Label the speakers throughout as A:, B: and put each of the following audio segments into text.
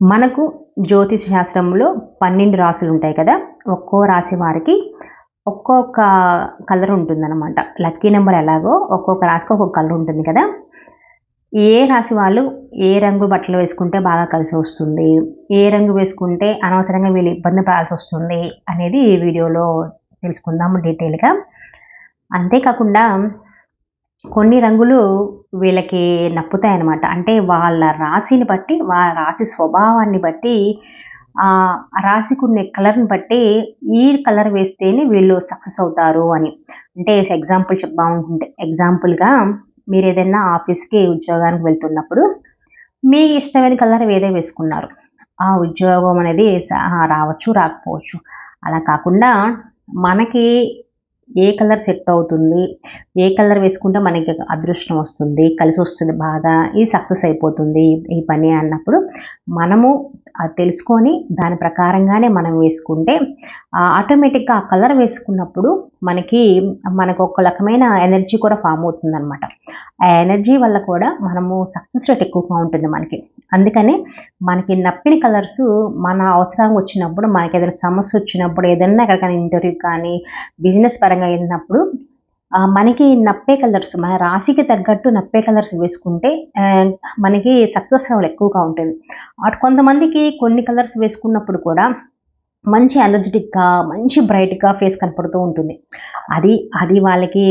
A: మనకు జ్యోతిష శాస్త్రంలో 12 రాసులు ఉంటాయి కదా. ఒక్కో రాశి వారికి ఒక్కొక్క కలర్ ఉంటుందన్నమాట. లక్కీ నెంబర్ ఎలాగో ఒక్కొక్క రాశికి ఒక్కొక్క కలర్ ఉంటుంది కదా. ఏ రాశి వాళ్ళు ఏ రంగు బట్టలు వేసుకుంటే బాగా కలిసి వస్తుంది, ఏ రంగు వేసుకుంటే అనవసరంగా వీళ్ళు ఇబ్బంది పడాల్సి వస్తుంది అనేది ఈ వీడియోలో తెలుసుకుందాము డీటెయిల్గా. అంతేకాకుండా కొన్ని రంగులు వీళ్ళకి నప్పుతాయన్నమాట. అంటే వాళ్ళ రాశిని బట్టి, వాళ్ళ రాశి స్వభావాన్ని బట్టి, రాశికి ఉన్న కలర్ని బట్టి ఈ కలర్ వేస్తేనే వీళ్ళు సక్సెస్ అవుతారు అని. అంటే ఎగ్జాంపుల్ చెప్దామనుకుంటే, ఎగ్జాంపుల్గా మీరు ఏదైనా ఆఫీస్కి ఉద్యోగానికి వెళ్తున్నప్పుడు మీ ఇష్టమైన కలర్ ఏదో వేసుకున్నారు, ఆ ఉద్యోగం అనేది రావచ్చు రాకపోవచ్చు. అలా కాకుండా మనకి ఏ కలర్ సెట్ అవుతుంది, ఏ కలర్ వేసుకుంటే మనకి అదృష్టం వస్తుంది, కలిసి వస్తుంది, బాగా ఈ సక్సెస్ అయిపోతుంది ఈ పని అన్నప్పుడు మనము తెలుసుకొని దాని ప్రకారంగానే మనం వేసుకుంటే ఆటోమేటిక్గా ఆ కలర్ వేసుకున్నప్పుడు మనకు ఒక రకమైన ఎనర్జీ కూడా ఫామ్ అవుతుంది అనమాట. ఆ ఎనర్జీ వల్ల కూడా మనము సక్సెస్ రేట్ ఎక్కువగా ఉంటుంది మనకి. అందుకని మనకి నప్పిన కలర్స్ మన అవసరం వచ్చినప్పుడు, మనకి ఏదైనా సమస్య వచ్చినప్పుడు, ఏదైనా ఎక్కడికైనా ఇంటర్వ్యూ కానీ బిజినెస్ పరంగా వెళ్ళినప్పుడు మనకి నప్పే కలర్స్, మన రాశికి తగ్గట్టు నప్పే కలర్స్ వేసుకుంటే మనకి సక్సెస్ లెవెల్ ఎక్కువగా ఉంటుంది. కొంతమందికి కొన్ని కలర్స్ వేసుకున్నప్పుడు కూడా మంచి ఎనర్జెటిక్గా, మంచి బ్రైట్గా ఫేస్ కనపడుతూ ఉంటుంది. అది వాళ్ళకి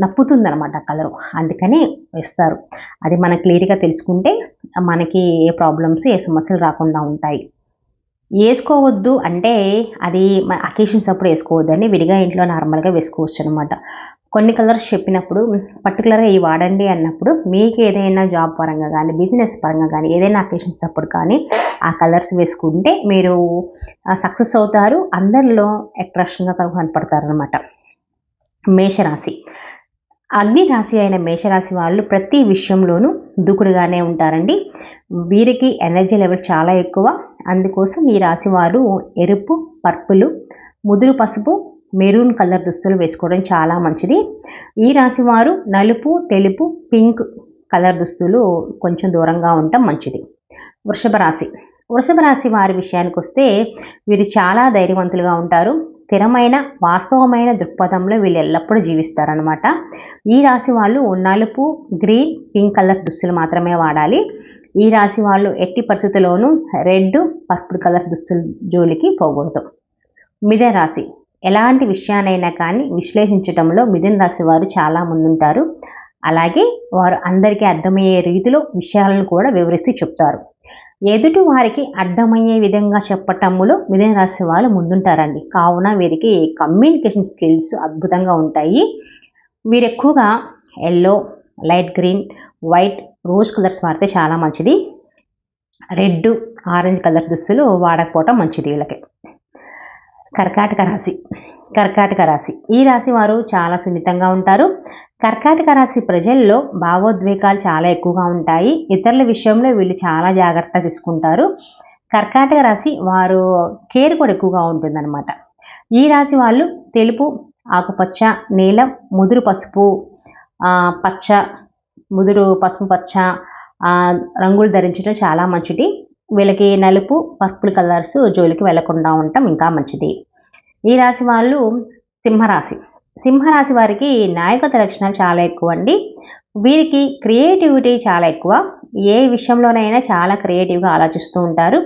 A: నప్పుతుందనమాట కలరు, అందుకని వేస్తారు. అది మనకు క్లియర్గా తెలుసుకుంటే మనకి ఏ ప్రాబ్లమ్స్, ఏ సమస్యలు రాకుండా ఉంటాయి. వేసుకోవద్దు అంటే అది అకేషన్స్ అప్పుడు వేసుకోవద్దని, విడిగా ఇంట్లో నార్మల్గా వేసుకోవచ్చు అనమాట. కొన్ని కలర్స్ చెప్పినప్పుడు పర్టికులర్గా ఇవి వాడండి అన్నప్పుడు మీకు ఏదైనా జాబ్ పరంగా కానీ, బిజినెస్ పరంగా కానీ, ఏదైనా అకేషన్స్ అప్పుడు కానీ ఆ కలర్స్ వేసుకుంటే మీరు సక్సెస్ అవుతారు, అందరిలో అట్రాక్షన్గా కనపడతారు అనమాట. మేషరాశి. అగ్ని రాశి అయిన మేషరాశి వాళ్ళు ప్రతి విషయంలోనూ దూకుడుగానే ఉంటారండి. వీరికి ఎనర్జీ లెవెల్ చాలా ఎక్కువ. అందుకోసం ఈ రాశి వారు ఎరుపు, పర్పుల్, ముదురు పసుపు, మెరూన్ కలర్ దుస్తులు వేసుకోవడం చాలా మంచిది. ఈ రాశి వారు నలుపు, తెలుపు, పింక్ కలర్ దుస్తులు కొంచెం దూరంగా ఉండటం మంచిది. వృషభ రాశి. వృషభ రాశి వారి విషయానికి వస్తే వీరు చాలా ధైర్యవంతులుగా ఉంటారు. స్థిరమైన, వాస్తవమైన దృక్పథంలో వీళ్ళు ఎల్లప్పుడూ జీవిస్తారనమాట. ఈ రాశి వాళ్ళు నలుపు, గ్రీన్, పింక్ కలర్ దుస్తులు మాత్రమే వాడాలి. ఈ రాశి వాళ్ళు ఎట్టి పరిస్థితుల్లోనూ రెడ్, పర్పుల్ కలర్ దుస్తుల జోలికి పోకూడదు. మిథున రాశి. ఎలాంటి విషయానైనా కానీ విశ్లేషించడంలో మిథున రాశి వారు చాలా ముందుంటారు. అలాగే వారు అందరికీ అర్థమయ్యే రీతిలో విషయాలను కూడా వివరిస్తూ చెప్తారు. ఎదుటి వారికి అర్థమయ్యే విధంగా చెప్పటంలో మిథున రాశి వాళ్ళు ముందుంటారండి. కావున వీరికి కమ్యూనికేషన్ స్కిల్స్ అద్భుతంగా ఉంటాయి. వీరు ఎక్కువగా yellow, light green, white, rose colours వాడితే చాలా మంచిది. రెడ్, ఆరెంజ్ కలర్ దుస్తులు వాడకపోవటం మంచిది వీళ్ళకి. కర్కాటక రాశి. కర్కాటక రాశి. ఈ రాశి వారు చాలా సున్నితంగా ఉంటారు. కర్కాటక రాశి ప్రజల్లో భావోద్వేగాలు చాలా ఎక్కువగా ఉంటాయి. ఇతరుల విషయంలో వీళ్ళు చాలా జాగ్రత్త తీసుకుంటారు. కర్కాటక రాశి వారు కేర్ కూడా ఎక్కువగా ఉంటుందన్నమాట. ఈ రాశి వాళ్ళు తెలుపు, ఆకుపచ్చ, నీలం, ముదురు పసుపు, పచ్చ, ముదురు పసుపు పచ్చ రంగులు ధరించడం చాలా మంచిది. వీళ్ళకి నలుపు, పర్పుల్ కలర్స్ జోలికి వెళ్లకుండా ఉండటం ఇంకా మంచిది. ఈ రాశి వాళ్ళు సింహరాశి. సింహరాశి వారికి నాయకత్వ లక్షణాలు చాలా ఎక్కువ అండి. వీరికి క్రియేటివిటీ చాలా ఎక్కువ. ఏ విషయంలోనైనా చాలా క్రియేటివ్గా ఆలోచిస్తూ ఉంటారు.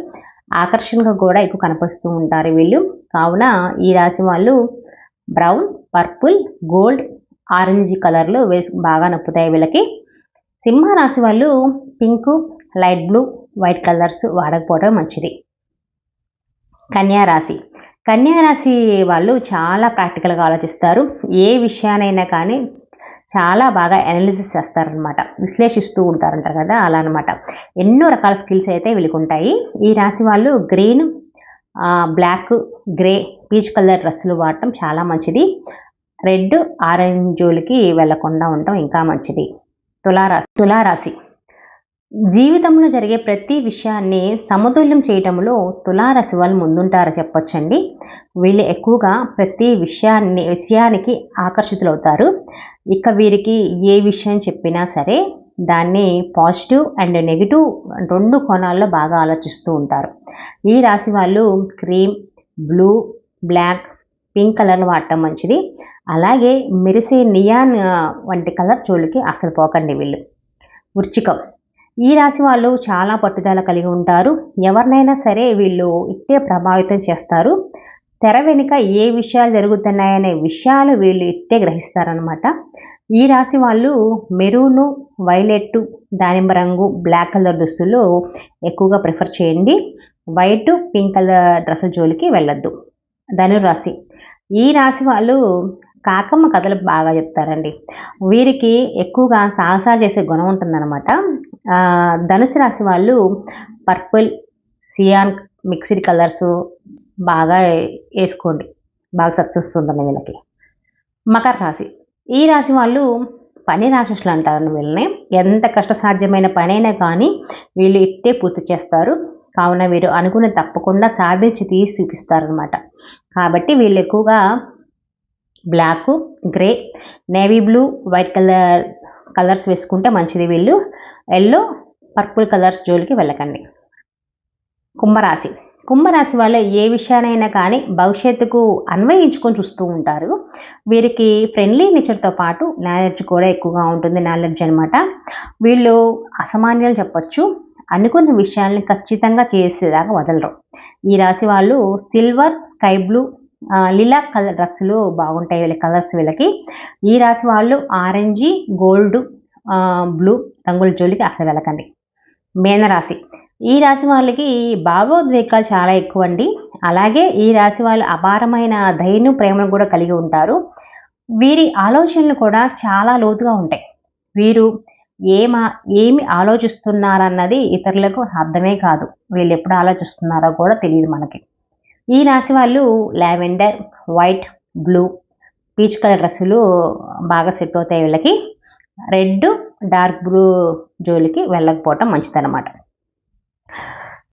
A: ఆకర్షణగా కూడా ఎక్కువ కనిపిస్తూ ఉంటారు వీళ్ళు. కావున ఈ రాశి వాళ్ళు బ్రౌన్, పర్పుల్, గోల్డ్, ఆరెంజ్ కలర్లు బాగా నప్పుతాయి వీళ్ళకి. సింహరాశి వాళ్ళు pink, light blue, white colours వాడకపోవడం మంచిది. కన్యారాశి. కన్యారాశి వాళ్ళు చాలా ప్రాక్టికల్గా ఆలోచిస్తారు. ఏ విషయానైనా కానీ చాలా బాగా అనాలిసిస్ చేస్తారనమాట, విశ్లేషిస్తూ ఉంటారంటారు కదా, అలా అనమాట. ఎన్నో రకాల స్కిల్స్ అయితే వీళ్ళకి ఉంటాయి. ఈ రాశి వాళ్ళు green, black, grey, peach colour డ్రెస్సులు వాడటం చాలా మంచిది. రెడ్, ఆరెంజ్ జోలికి వెళ్లకుండా ఉండటం ఇంకా మంచిది. తులారాశి. జీవితంలో జరిగే ప్రతి విషయాన్ని సమతుల్యం చేయటంలో తులారాశి వాళ్ళు ముందుంటారని చెప్పొచ్చండి. వీళ్ళు ఎక్కువగా ప్రతి విషయానికి ఆకర్షితులవుతారు. ఇక వీరికి ఏ విషయం చెప్పినా సరే దాన్ని పాజిటివ్ అండ్ నెగిటివ్ 2 కోణాల్లో బాగా ఆలోచిస్తూ ఉంటారు. ఈ రాశి వాళ్ళు క్రీమ్, బ్లూ, బ్లాక్, పింక్ కలర్లు వాడటం మంచిది. అలాగే మెరిసే నియాన్ వంటి కలర్ జోలికి అసలు పోకండి వీళ్ళు. వృశ్చికం, ఈ రాశి వాళ్ళు చాలా పట్టుదల కలిగి ఉంటారు. ఎవరినైనా సరే వీళ్ళు ఇట్టే ప్రభావితం చేస్తారు. తెర వెనుక ఏ విషయాలు జరుగుతున్నాయనే విషయాలు వీళ్ళు ఇట్టే గ్రహిస్తారనమాట. ఈ రాశి వాళ్ళు మెరూను, వైలెట్, దానిమ్మ రంగు, బ్లాక్ కలర్ దుస్తులు ఎక్కువగా ప్రిఫర్ చేయండి. వైట్, పింక్ కలర్ డ్రెస్ జోలికి వెళ్ళొద్దు. ధనురాశి, ఈ రాశి వాళ్ళు కాకమ్మ కథలు బాగా చెప్తారండి. వీరికి ఎక్కువగా సాహసాలు చేసే గుణం ఉంటుందన్నమాట. ధనుసు రాశి వాళ్ళు పర్పుల్, సియాన్ మిక్స్డ్ కలర్స్ బాగా వేసుకోండి, బాగా సక్సెస్ ఉంటుంది వీళ్ళకి. మకర రాశి, ఈ రాశి వాళ్ళు పని రాక్షసులు అంటారు వీళ్ళని. ఎంత కష్టసాధ్యమైన పనైనా కానీ వీళ్ళు ఇట్టే పూర్తి చేస్తారు. కావున వీరు అనుకుని తప్పకుండా సాధించి తీసి చూపిస్తారనమాట. కాబట్టి వీళ్ళు ఎక్కువగా black, grey, navy blue, white colours వేసుకుంటే మంచిది. వీళ్ళు ఎల్లో, పర్పుల్ కలర్స్ జోలికి వెళ్ళకండి. కుంభరాశి, కుంభరాశి వాళ్ళు ఏ విషయానైనా కానీ భవిష్యత్తుకు అన్వయించుకొని చూస్తూ ఉంటారు. వీరికి ఫ్రెండ్లీ నేచర్తో పాటు నాలెడ్జ్ కూడా ఎక్కువగా ఉంటుంది. నాలెడ్జ్ అనమాట. వీళ్ళు అసామాన్యాలు చెప్పచ్చు. అనుకున్న విషయాల్ని ఖచ్చితంగా చేసేదాకా వదలరు. ఈ రాశి వాళ్ళు silver, sky blue, Lila colour డ్రెస్సులు బాగుంటాయి వీళ్ళ కలర్స్ వీళ్ళకి. ఈ రాశి వాళ్ళు ఆరెంజ్, గోల్డ్, బ్లూ రంగుల జోలికి అసలు వెళ్ళకండి. మీనరాశి, ఈ రాశి వాళ్ళకి భావోద్వేగాలు చాలా ఎక్కువ అండి. అలాగే ఈ రాశి వాళ్ళు అపారమైన దయను, ప్రేమను కూడా కలిగి ఉంటారు. వీరి ఆలోచనలు కూడా చాలా లోతుగా ఉంటాయి. వీరు ఏమి ఆలోచిస్తున్నారన్నది ఇతరులకు అర్థమే కాదు. వీళ్ళు ఎప్పుడు ఆలోచిస్తున్నారో కూడా తెలియదు మనకి. ఈ రాశి వాళ్ళు lavender, white, blue, peach colour డ్రెస్సులు బాగా సెట్ అవుతాయి వీళ్ళకి. రెడ్, డార్క్ బ్లూ జోలికి వెళ్ళకపోవటం మంచిదన్నమాట.